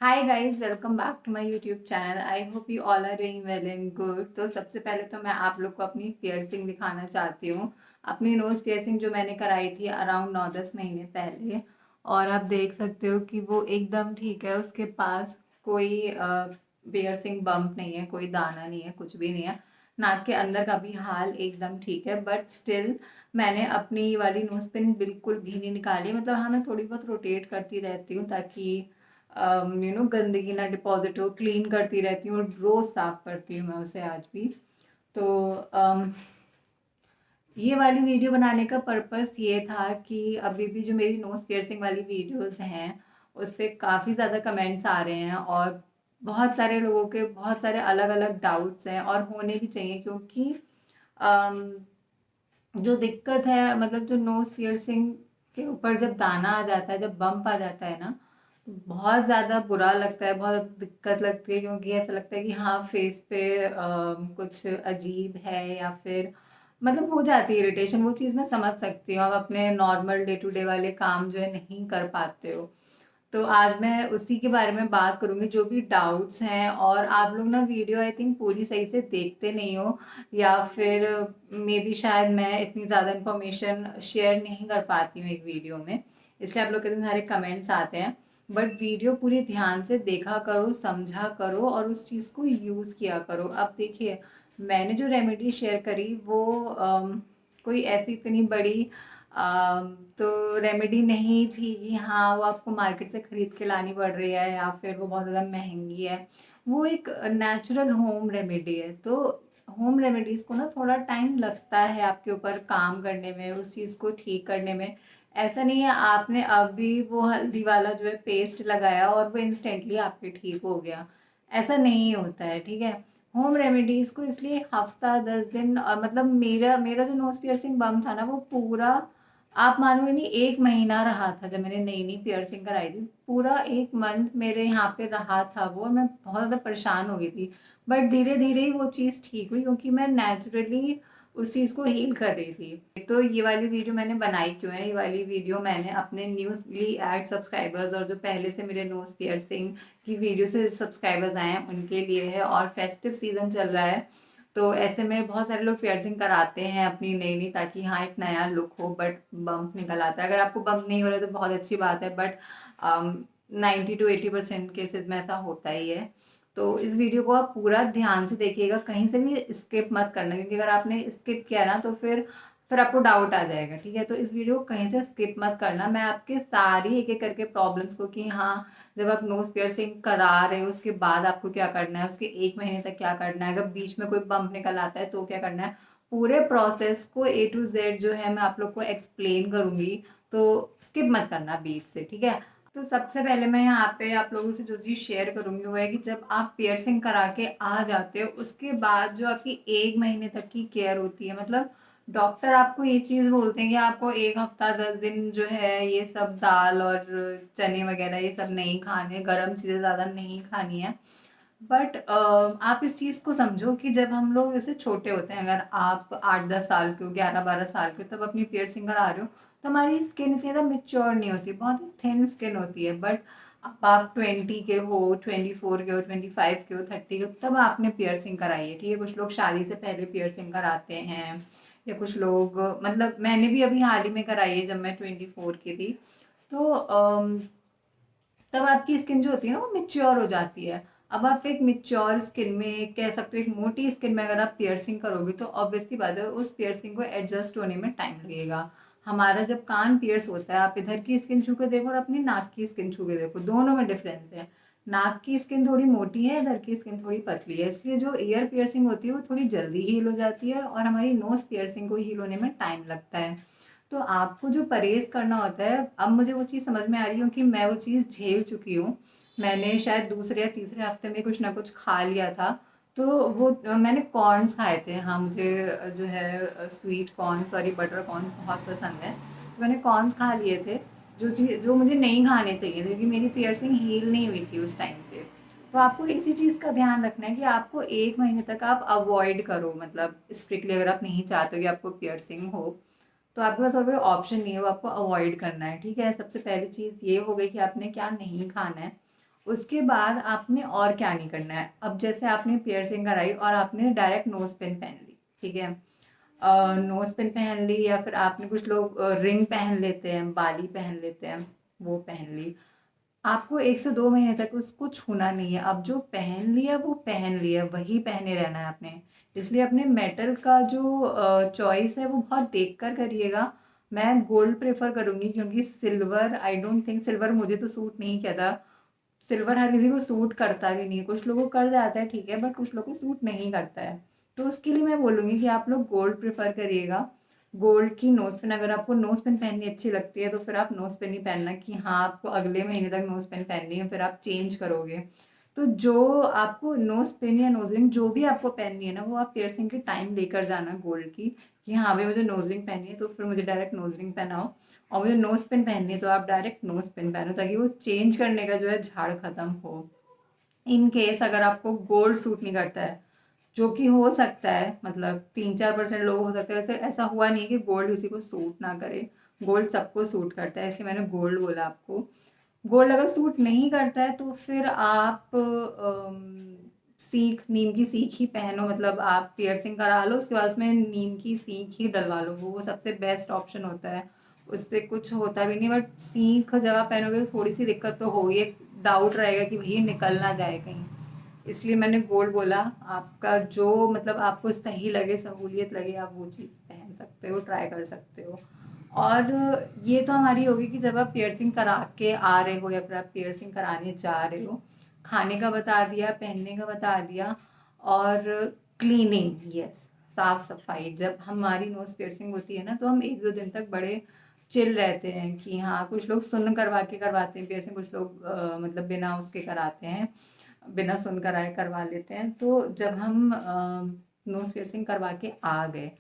Hi guys, welcome back to my YouTube channel. I hope you all are doing well and good. तो सबसे पहले तो मैं आप लोग को अपनी पियर्सिंग दिखाना चाहती हूँ। अपनी नोज़ पियर्सिंग जो मैंने कराई थी अराउंड 9-10 महीने पहले, और आप देख सकते हो कि वो एकदम ठीक है। उसके पास कोई पियर्सिंग बम्प नहीं है, कोई दाना नहीं है, कुछ भी नहीं है। नाक के अंदर का भी हाल एकदम ठीक है, बट स्टिल मैंने अपनी वाली नोज़ पिन बिल्कुल भी नहीं निकाली। मतलब हाँ, मैं थोड़ी बहुत रोटेट करती रहती हूँ ताकि गंदगी ना डिपॉजिट हो। क्लीन करती रहती हूँ और रोज साफ करती हूँ मैं उसे आज भी। तो ये वाली वीडियो बनाने का पर्पस ये था कि अभी भी जो मेरी नोज पियर्सिंग वाली वीडियोस हैं उस पर काफ़ी ज़्यादा कमेंट्स आ रहे हैं, और बहुत सारे लोगों के बहुत सारे अलग अलग डाउट्स हैं, और होने भी चाहिए क्योंकि अम, जो दिक्कत है, मतलब जो नोज पियर्सिंग के ऊपर जब दाना आ जाता है, जब बम्प आ जाता है ना, तो बहुत ज़्यादा बुरा लगता है, बहुत दिक्कत लगती है, क्योंकि ऐसा लगता है कि हाँ, फेस पे कुछ अजीब है, या फिर मतलब हो जाती है इरिटेशन। वो चीज़ मैं समझ सकती हूँ। आप अपने नॉर्मल डे टू डे वाले काम जो है नहीं कर पाते हो। तो आज मैं उसी के बारे में बात करूंगी, जो भी डाउट्स हैं। और आप लोग ना वीडियो आई थिंक पूरी सही से देखते नहीं हो, या फिर मे बी शायद मैं इतनी ज़्यादा इन्फॉर्मेशन शेयर नहीं कर पाती हूँ एक वीडियो में, इसलिए आप लोग के इतने सारे कमेंट्स आते हैं। बट वीडियो पूरी ध्यान से देखा करो, समझा करो, और उस चीज़ को यूज़ किया करो। अब देखिए, मैंने जो रेमेडी शेयर करी वो कोई ऐसी इतनी बड़ी तो रेमेडी नहीं थी कि हाँ, वो आपको मार्केट से खरीद के लानी पड़ रही है, या फिर वो बहुत ज़्यादा महंगी है। वो एक नेचुरल होम रेमेडी है। तो होम रेमेडीज़ को ना थोड़ा टाइम लगता है आपके ऊपर काम करने में, उस चीज़ को ठीक करने में। ऐसा नहीं है आपने अभी वो हल्दी वाला जो है पेस्ट लगाया और वो इंस्टेंटली आपके ठीक हो गया। ऐसा नहीं होता है, ठीक है। होम रेमेडीज़ को इसलिए हफ्ता 10 दिन, मतलब मेरा मेरा जो नोज पियर्सिंग बम था ना, वो पूरा, आप मानोगे नहीं, 1 महीना रहा था। जब मैंने नई नई पियर्सिंग कराई थी, पूरा 1 मंथ मेरे यहाँ पे रहा था वो, और मैं बहुत ज़्यादा परेशान हो गई थी। बट धीरे धीरे ही वो चीज़ ठीक हुई, क्योंकि मैं नेचुरली उस चीज़ को हील कर रही थी। तो ये वाली वीडियो मैंने बनाई क्यों है? ये वाली वीडियो मैंने अपने न्यूज़ली एड सब्सक्राइबर्स, और जो पहले से मेरे नोज पियर्सिंग की वीडियो से सब्सक्राइबर्स आए हैं उनके लिए है। और फेस्टिव सीजन चल रहा है, तो ऐसे में बहुत सारे लोग पियर्सिंग कराते हैं अपनी नई नई, ताकि हाँ, एक नया लुक हो। बट बम्प निकल आता है। अगर आपको बम्प नहीं हो रहा है तो बहुत अच्छी बात है, बट 90 to 80% केसेस में ऐसा होता ही है। तो इस वीडियो को आप पूरा ध्यान से देखिएगा, कहीं से भी स्किप मत करना, क्योंकि अगर आपने स्किप किया ना तो फिर आपको डाउट आ जाएगा, ठीक है। तो इस वीडियो को कहीं से स्किप मत करना। मैं आपके सारी एक एक करके प्रॉब्लम्स को, कि हाँ, जब आप नोज पियर्सिंग करा रहे हो उसके बाद आपको क्या करना है, उसके 1 महीने तक क्या करना है, अगर बीच में कोई बम्प निकल आता है तो क्या करना है, पूरे प्रोसेस को A to Z जो है मैं आप लोग को एक्सप्लेन करूंगी। तो स्किप मत करना बीच से, ठीक है। तो सबसे पहले मैं यहाँ पे आप लोगों से जो चीज़ शेयर करूंगी वो है कि जब आप पियर्सिंग करा के आ जाते हो, उसके बाद जो आपकी 1 महीने तक की केयर होती है, मतलब डॉक्टर आपको ये चीज़ बोलते हैं कि आपको 1 हफ्ता 10 दिन जो है ये सब दाल और चने वगैरह ये सब नहीं खाने, गर्म चीज़ें ज़्यादा नहीं खानी है। बट आप इस चीज़ को समझो कि जब हम लोग जैसे छोटे होते हैं, अगर आप 8-10 साल के हो, 11-12 साल के हो, तब अपनी पियर्सिंग करा रहे हो, तो हमारी स्किन इतनी ज़्यादा मिच्योर नहीं होती, बहुत ही थिन स्किन होती है। बट अब आप 20 के हो, 24 के हो, 25 के हो, 30 के हो, तब आपने पियर्सिंग कराई है, ठीक है। कुछ लोग शादी से पहले पियर्सिंग कराते हैं, या कुछ लोग, मतलब मैंने भी अभी हाल ही में कराई है जब मैं 24 की थी। तो तब आपकी स्किन जो होती है ना वो मिच्योर हो जाती है। अब आप एक मिच्योर स्किन में, कह सकते हो एक मोटी स्किन में, अगर आप पियर्सिंग करोगे तो ऑब्वियसली बात है उस पियर्सिंग को एडजस्ट होने में टाइम लगेगा। हमारा जब कान पियर्स होता है, आप इधर की स्किन छू के देखो और अपनी नाक की स्किन छू के देखो, दोनों में डिफरेंस है। नाक की स्किन थोड़ी मोटी है, इधर की स्किन थोड़ी पतली है, इसलिए जो ईयर पियर्सिंग होती है वो थोड़ी जल्दी हील हो जाती है, और हमारी नोज पियर्सिंग को हील होने में टाइम लगता है। तो आपको जो परहेज़ करना होता है, अब मुझे वो चीज़ समझ में आ रही है, क्योंकि मैं वो चीज़ झेल चुकी हूँ। मैंने शायद दूसरे या तीसरे हफ्ते में कुछ ना कुछ खा लिया था। तो वो मैंने कॉर्न्स खाए थे। हाँ, मुझे जो है sweet corn, sorry, butter corns बहुत पसंद है। तो मैंने कॉर्न्स खा लिए थे, जो मुझे नहीं खाने चाहिए थे, क्योंकि मेरी पियर्सिंग हील नहीं हुई थी उस टाइम पे। तो आपको इसी चीज़ का ध्यान रखना है कि आपको 1 महीने तक आप अवॉइड करो, मतलब स्ट्रिक्टली, अगर आप नहीं चाहते हो कि आपको पियर्सिंग हो, तो आपके पास और कोई ऑप्शन नहीं है, वो आपको अवॉइड करना है, ठीक है। सबसे पहली चीज़ ये हो गई कि आपने क्या नहीं खाना है। उसके बाद आपने और क्या नहीं करना है। अब जैसे आपने पियर्सिंग कराई और आपने डायरेक्ट नोज पिन पहन ली, ठीक है, नोज पिन पहन ली, या फिर आपने, कुछ लोग रिंग पहन लेते हैं, बाली पहन लेते हैं, वो पहन ली। आपको 1 से 2 महीने तक उसको छूना नहीं है। अब जो पहन लिया वो पहन लिया, वही पहने रहना है आपने। इसलिए अपने मेटल का जो चॉइस है वो बहुत देख कर करिएगा। मैं गोल्ड प्रेफर करूँगी, क्योंकि silver, I don't think, silver मुझे तो सूट नहीं किया। सिल्वर हर किसी को सूट करता भी नहीं है, कुछ लोगों को कर जाता है, ठीक है, बट कुछ लोगों को सूट नहीं करता है। तो उसके लिए मैं बोलूँगी कि आप लोग गोल्ड प्रेफर करिएगा। गोल्ड की नोज पिन, अगर आपको नोज पिन पहननी अच्छी लगती है तो फिर आप नोज पिन ही पहनना, कि हाँ आपको अगले महीने तक नोज पिन पहननी है, फिर आप चेंज करोगे। तो जो आपको नोज पिन या नोज रिंग जो भी आपको पहननी है ना, वो आप पियर्सिंग के टाइम लेकर जाना गोल्ड की, कि हाँ भाई मुझे नोज रिंग पहननी है तो फिर मुझे डायरेक्ट नोज रिंग पहनाओ, और मुझे नोज पिन पहननी है तो आप डायरेक्ट नोज पिन पहनो, ताकि वो चेंज करने का जो है झाड़ खत्म हो। इन केस अगर आपको गोल्ड सूट नहीं करता है, जो कि हो सकता है, मतलब 3-4% लोग हो सकते हैं, वैसे ऐसा हुआ नहीं कि गोल्ड किसी को सूट ना करे, गोल्ड सबको सूट करता है, इसलिए मैंने गोल्ड बोला आपको। गोल्ड अगर सूट नहीं करता है तो फिर आप सीख, नीम की सीख ही पहनो, मतलब आप पियर्सिंग करा लो, उसके बाद उसमें नीम की सीख ही डलवा लो, वो सबसे बेस्ट ऑप्शन होता है। उससे कुछ होता भी नहीं, बट सीख जब आप पहनोगे तो थोड़ी सी दिक्कत तो होगी, एक डाउट रहेगा कि भैया निकल ना जाए कहीं, इसलिए मैंने गोल्ड बोला। आपका जो मतलब आपको सही लगे, सहूलियत लगे, आप वो चीज़ पहन सकते हो, ट्राई कर सकते हो। और ये तो हमारी होगी कि जब आप पियर्सिंग करा के आ रहे हो या फिर आप पियर्सिंग कराने जा रहे हो। खाने का बता दिया, पहनने का बता दिया, और क्लीनिंग, यस, साफ सफाई। जब हमारी नोज पियर्सिंग होती है ना, तो हम 1-2 दिन तक बड़े चिल रहते हैं, कि हाँ, कुछ लोग सुन करवा के करवाते हैं पियर्सिंग, कुछ लोग मतलब बिना उसके कराते हैं, बिना सुन कराए करवा लेते हैं। तो जब हम नोज पियर्सिंग करवा के आ गए,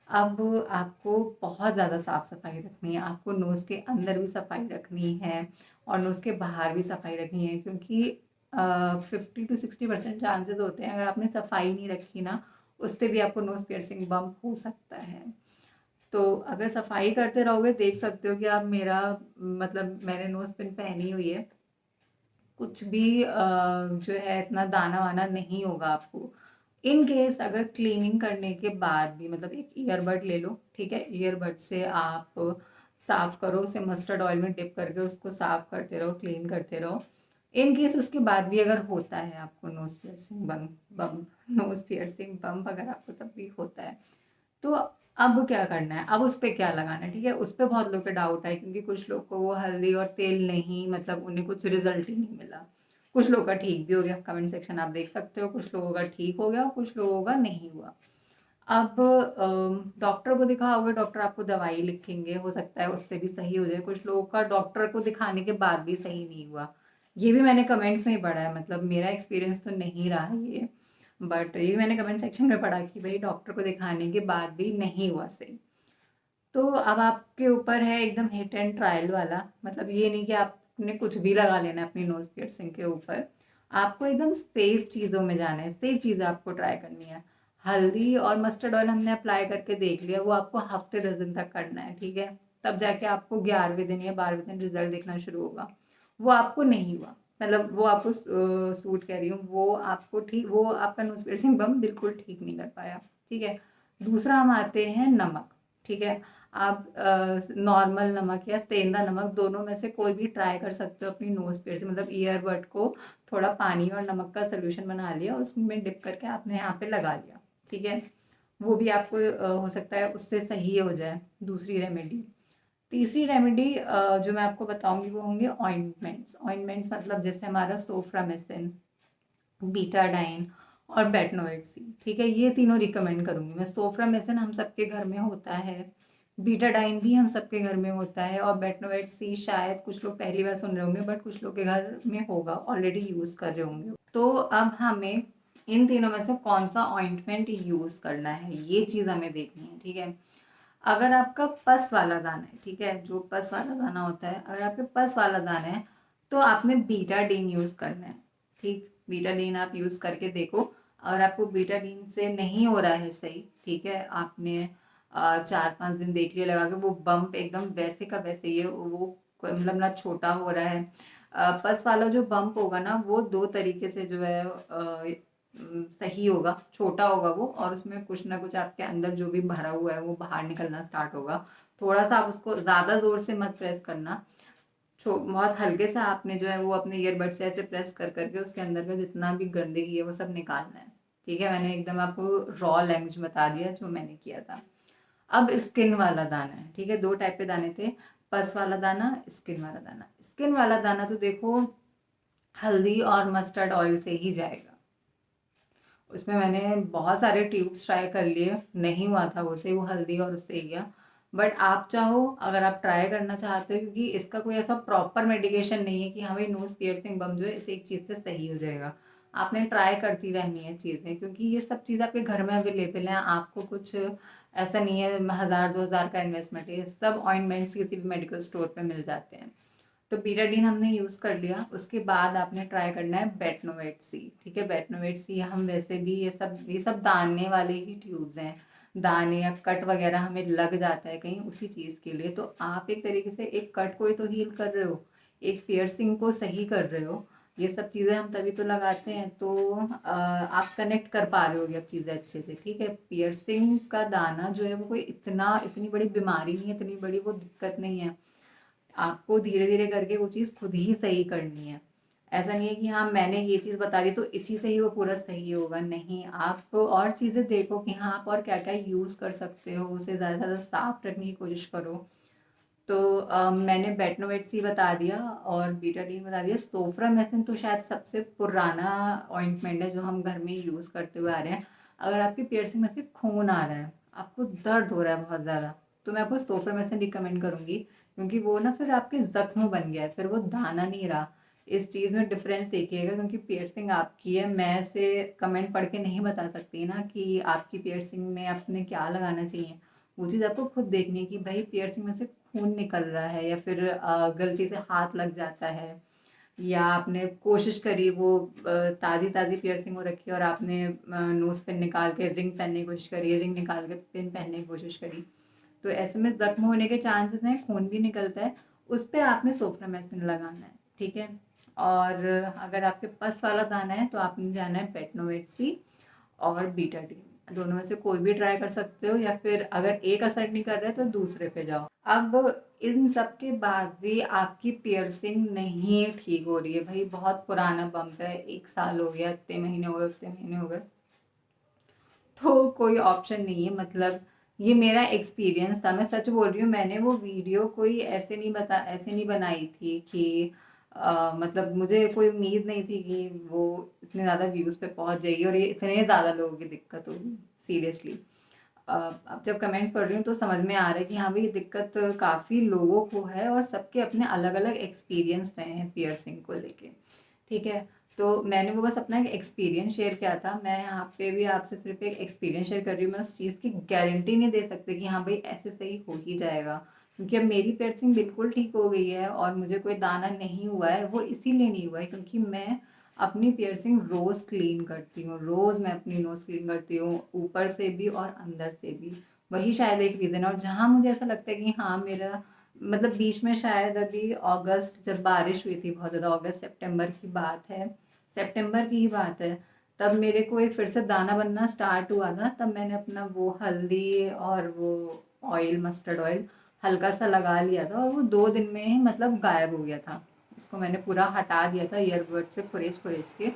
अब आपको बहुत ज़्यादा साफ सफाई रखनी है, आपको नोज के अंदर भी सफाई रखनी है और नोज के बाहर भी सफाई रखनी है, क्योंकि 50 to 60% चांसेस होते हैं, अगर आपने सफाई नहीं रखी ना, उससे भी आपको नोज पियर्सिंग बम्प हो सकता है। तो अगर सफाई करते रहोगे, देख सकते हो कि आप मेरा, मतलब मैंने नोज पिन पहनी हुई है, कुछ भी जो है इतना दाना वाना नहीं होगा आपको। इन केस अगर क्लीनिंग करने के बाद भी, मतलब एक ईयरबड ले लो, ठीक है, ईयरबड से आप साफ करो, उसे मस्टर्ड ऑयल में डिप करके उसको साफ करते रहो, क्लीन करते रहो। इन केस उसके बाद भी अगर होता है आपको नोज पियर्सिंग बम नोज पियर्सिंग बम्प अगर आपको तब भी होता है, तो अब क्या करना है, अब उस पे क्या लगाना है, ठीक है, उस पे बहुत लोग का डाउट है, क्योंकि कुछ लोग को वो हल्दी और तेल नहीं, मतलब उन्हें कुछ रिजल्ट ही नहीं मिला। कुछ लोगों का ठीक भी हो गया, कमेंट सेक्शन आप देख सकते हो, कुछ लोगों का ठीक हो गया और कुछ लोगों का नहीं हुआ। अब डॉक्टर को दिखाओगे, डॉक्टर आपको दवाई लिखेंगे, हो सकता है उससे भी सही हो जाए। कुछ लोगों का डॉक्टर को दिखाने के बाद भी सही नहीं हुआ, ये भी मैंने कमेंट्स में ही पढ़ा है, मतलब मेरा एक्सपीरियंस तो नहीं रहा ये, बट ये भी मैंने कमेंट सेक्शन में पढ़ा कि भाई डॉक्टर को दिखाने के बाद भी नहीं हुआ सही। तो अब आपके ऊपर है एकदम हिट एंड ट्रायल वाला, मतलब ये नहीं कि आपने कुछ भी लगा लेना है अपनी नोज पियर्सिंग के ऊपर, आपको एकदम सेफ चीज़ों में जाना है, सेफ चीज़ें आपको ट्राई करनी है। हल्दी और मस्टर्ड ऑयल हमने अप्लाई करके देख लिया, वो आपको हफ्ते 10 दिन तक करना है, ठीक है, तब जाके आपको 11वें दिन या 12वें दिन रिजल्ट दिखना शुरू होगा। वो आपको नहीं हुआ, मतलब वो आपको सूट कह रही हूँ, वो आपको ठीक, वो आपका नोज पियर्सिंग बम बिल्कुल ठीक नहीं कर पाया, ठीक है। दूसरा हम आते हैं नमक, ठीक है। आप नॉर्मल नमक या सेंधा नमक, दोनों में से कोई भी ट्राई कर सकते हो अपनी नोज पे से, मतलब ईयरबड को थोड़ा पानी और नमक का सोल्यूशन बना लिया और उसमें डिप करके आपने यहाँ पे लगा लिया, ठीक है। वो भी आपको हो सकता है उससे सही हो जाए। दूसरी रेमेडी, तीसरी रेमेडी जो मैं आपको बताऊंगी वो होंगे ऑइंटमेंट्स। ऑइंटमेंट्स मतलब जैसे हमारा सोफ्रामेसिन, बीटाडाइन और बेटनोवेट सी, ठीक है, ये तीनों रिकमेंड करूंगी मैं। सोफ्रामेसिन हम सबके घर में होता है, बीटाडाइन भी हम सबके घर में होता है, और बेटनोवेट सी शायद कुछ लोग पहली बार सुन रहे होंगे, बट कुछ लोग के घर में होगा, ऑलरेडी यूज़ कर रहे होंगे। तो अब हमें इन तीनों में से कौन सा ऑइंटमेंट यूज़ करना है, ये चीज़ हमें देखनी है, ठीक है। अगर आपका पस वाला दाना है, ठीक है, जो पस वाला दाना होता है, अगर आपके पस वाला दाना है तो आपने बीटाडीन यूज़ करना है, ठीक। बीटाडीन आप यूज़ करके देखो, और आपको बीटाडीन से नहीं हो रहा है सही, ठीक है, आपने 4-5 दिन देख लिया लगा के, वो बम्प एकदम वैसे का वैसे ही है, वो मतलब ना छोटा हो रहा है, पस वाला जो बम्प होगा ना वो 2 तरीके से जो है सही होगा, छोटा होगा वो, और उसमें कुछ ना कुछ आपके अंदर जो भी भरा हुआ है वो बाहर निकलना स्टार्ट होगा। थोड़ा-सा आप उसको ज़्यादा ज़ोर से मत प्रेस करना, बहुत हल्के से आपने जो है वो अपने ईयरबड से ऐसे प्रेस कर करके उसके अंदर का जितना भी गंदगी है वो सब निकालना है। ठीक है, मैंने एकदम आपको रॉ लैंग्वेज बता दिया जो मैंने किया था। अब स्किन वाला दाना है, ठीक है, 2 टाइप के दाने थे, पस वाला दाना, स्किन वाला दाना। स्किन वाला दाना तो देखो हल्दी और मस्टर्ड ऑयल से ही जाएगा। उसमें मैंने बहुत सारे ट्यूब्स ट्राई कर लिए, नहीं हुआ था वो से, वो हल्दी और उससे ही गया। बट आप चाहो, अगर आप ट्राई करना चाहते हो, क्योंकि इसका कोई ऐसा प्रॉपर मेडिकेशन नहीं है कि हाँ भाई नोज पियर्सिंग बम जो है इस एक चीज़ से सही हो जाएगा। आपने ट्राई करती रहनी है चीज़ें, क्योंकि ये सब चीज़ आपके घर में अवेलेबल हैं। आपको कुछ ऐसा नहीं है 1000-2000 का इन्वेस्टमेंट है, ये सब ऑइंटमेंट्स किसी भी मेडिकल स्टोर पे मिल जाते हैं। तो बीटाडीन हमने यूज़ कर लिया, उसके बाद आपने ट्राई करना है बेटनोवेट सी। ठीक है, बेटनोवेट सी हम वैसे भी ये सब दाने वाले ही ट्यूब्स हैं। दाने या कट वगैरह हमें लग जाता है कहीं उसी चीज़ के लिए, तो आप एक तरीके से एक कट को ही तो हील कर रहे हो, एक पियर्सिंग को सही कर रहे हो। ये सब चीज़ें हम तभी तो लगाते हैं, तो आप कनेक्ट कर पा रहे होगे अब चीज़ें अच्छे से। ठीक है, पियर्सिंग का दाना जो है वो कोई इतनी बड़ी बीमारी नहीं है, इतनी बड़ी वो दिक्कत नहीं है। आपको धीरे धीरे करके वो चीज़ खुद ही सही करनी है। ऐसा नहीं है कि हाँ मैंने ये चीज़ बता दी तो इसी से ही वो पूरा सही होगा, नहीं। आप और चीज़ें देखो कि हाँ आप और क्या क्या यूज़ कर सकते हो, उसे ज़्यादा से ज़्यादा साफ रखने की कोशिश करो। तो मैंने बेटनोवेट सी बता दिया और बीटाडीन बता दिया। सोफ्रामेसिन तो शायद सबसे पुराना ऑइंटमेंट है जो हम घर में यूज़ करते हुए आ रहे हैं। अगर आपकी पियर्सिंग में से खून आ रहा है, आपको दर्द हो रहा है बहुत ज़्यादा, तो मैं आपको सोफ्रामेसिन रिकमेंड करूँगी, क्योंकि वो ना फिर आपके ज़ख्म बन गया है, फिर वो दाना नहीं रहा। इस चीज़ में डिफरेंस देखिएगा, क्योंकि पियर्सिंग आपकी है, मैं ऐसे कमेंट पढ़ के नहीं बता सकती ना कि आपकी पियर्सिंग में आपने क्या लगाना चाहिए। वो चीज़ आपको खुद देखनी है कि भाई पियर्सिंग में से खून निकल रहा है या फिर गलती से हाथ लग जाता है, या आपने कोशिश करी वो ताज़ी ताज़ी पियर्सिंग हो रखी है और आपने नोज़ पिन निकाल के रिंग पहनने की कोशिश करी, रिंग निकाल के पिन पहनने की कोशिश करी, तो ऐसे में ज़ख्म होने के चांसेस हैं, खून भी निकलता है। उस पर आपने सोफ्रामेसिन लगाना है। ठीक है, और अगर आपके पस वाला दाना है तो आपने जाना है बेटनोवेट सी और बीटाडीन, दोनों में से कोई भी ट्राई कर सकते हो, या फिर अगर एक असर नहीं कर रहा है तो दूसरे पे जाओ। अब इन सब के बाद भी आपकी पियर्सिंग नहीं ठीक हो रही है, भाई बहुत पुराना बम्प है, 1 साल हो गया, इतने महीने हो गए, उतने महीने हो गए, तो कोई ऑप्शन नहीं है। मतलब ये मेरा एक्सपीरियंस था, मैं सच बोल रही हूँ। मैंने वो वीडियो कोई ऐसे नहीं बनाई थी कि मतलब मुझे कोई उम्मीद नहीं थी कि वो इतने ज़्यादा व्यूज़ पे पहुँच जाएगी और ये इतने ज़्यादा लोगों की दिक्कत होगी, सीरियसली। अब जब कमेंट्स पढ़ रही हूँ तो समझ में आ रहा है कि हाँ भाई ये दिक्कत काफ़ी लोगों को है और सबके अपने अलग अलग एक्सपीरियंस रहे हैं पियर्सिंग को लेके। ठीक है, तो मैंने वो बस अपना एक एक्सपीरियंस शेयर किया था। मैं यहाँ पे भी आपसे सिर्फ एक एक्सपीरियंस शेयर कर रही हूँ, मैं उस चीज़ की गारंटी नहीं दे सकती कि हाँ भाई ऐसे सही हो ही जाएगा, क्योंकि अब मेरी पियर्सिंग बिल्कुल ठीक हो गई है और मुझे कोई दाना नहीं हुआ है। वो इसीलिए नहीं हुआ है क्योंकि मैं अपनी पियर्सिंग रोज़ क्लीन करती हूँ, रोज़ मैं अपनी नोज़ क्लीन करती हूँ, ऊपर से भी और अंदर से भी। वही शायद एक रीज़न है। और जहाँ मुझे ऐसा लगता है कि हाँ मेरा मतलब बीच में शायद अभी अगस्त जब बारिश हुई थी बहुत ज़्यादा, अगस्त सितंबर की बात है, सितंबर की ही बात है, तब मेरे को एक फिर से दाना बनना स्टार्ट हुआ था। तब मैंने अपना वो हल्दी और वो ऑयल, मस्टर्ड ऑयल हल्का सा लगा लिया था और वो 2 दिन में ही मतलब गायब हो गया था। उसको मैंने पूरा हटा दिया था ईयरबड से खुरेच के,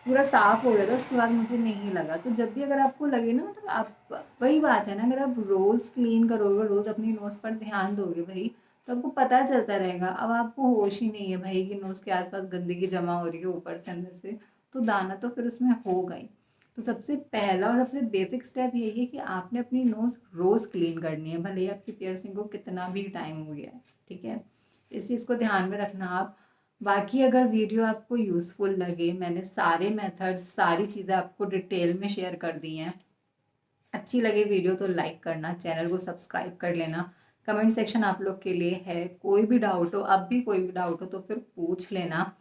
पूरा साफ हो गया था। उसके बाद मुझे नहीं लगा। तो जब भी अगर आपको लगे ना, मतलब आप, वही बात है ना, अगर आप रोज़ क्लीन करोगे, रोज़ अपनी नोज़ पर ध्यान दोगे भाई, तो आपको पता चलता रहेगा। अब आपको होश ही नहीं है भाई कि नोज़ के आसपास गंदगी जमा हो रही है ऊपर से अंदर से, तो दाना तो फिर उसमें होगा ही। तो सबसे पहला और सबसे बेसिक स्टेप यही है कि आपने अपनी नोज़ रोज़ क्लीन करनी है, भले ही आपकी पियर्सिंग को कितना भी टाइम हो गया है। ठीक है, इस चीज़ को ध्यान में रखना आप। बाकी अगर वीडियो आपको यूज़फुल लगे, मैंने सारे मेथड्स, सारी चीज़ें आपको डिटेल में शेयर कर दी हैं, अच्छी लगे वीडियो तो लाइक करना, चैनल को सब्सक्राइब कर लेना। कमेंट सेक्शन आप लोग के लिए है, कोई भी डाउट हो, अब भी कोई भी डाउट हो तो फिर पूछ लेना।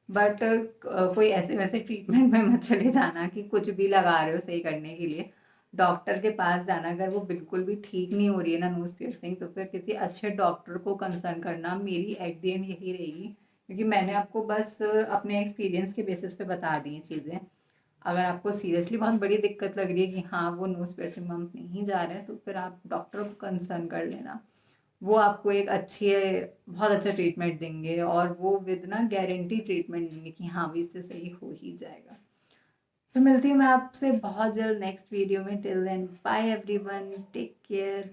बट कोई ऐसे वैसे ट्रीटमेंट में मत चले जाना कि कुछ भी लगा रहे हो सही करने के लिए। डॉक्टर के पास जाना, अगर वो बिल्कुल भी ठीक नहीं हो रही है ना नोज़ पियर्सिंग, तो फिर किसी अच्छे डॉक्टर को कंसर्न करना। मेरी एट द एंड यही रहेगी क्योंकि मैंने आपको बस अपने एक्सपीरियंस के बेसिस पे बता दी हैं चीज़ें। अगर आपको सीरियसली बहुत बड़ी दिक्कत लग रही है कि हाँ, वो नोज़ पियर्सिंग मंथ नहीं जा रहा है, तो फिर आप डॉक्टर को कंसर्न कर लेना। वो आपको एक बहुत अच्छा ट्रीटमेंट देंगे, और वो विद ना गारंटी ट्रीटमेंट देंगे कि हाँ, भी इससे सही हो ही जाएगा। तो मिलती हूँ मैं आपसे बहुत जल्द नेक्स्ट वीडियो में। Till then bye everyone, take care.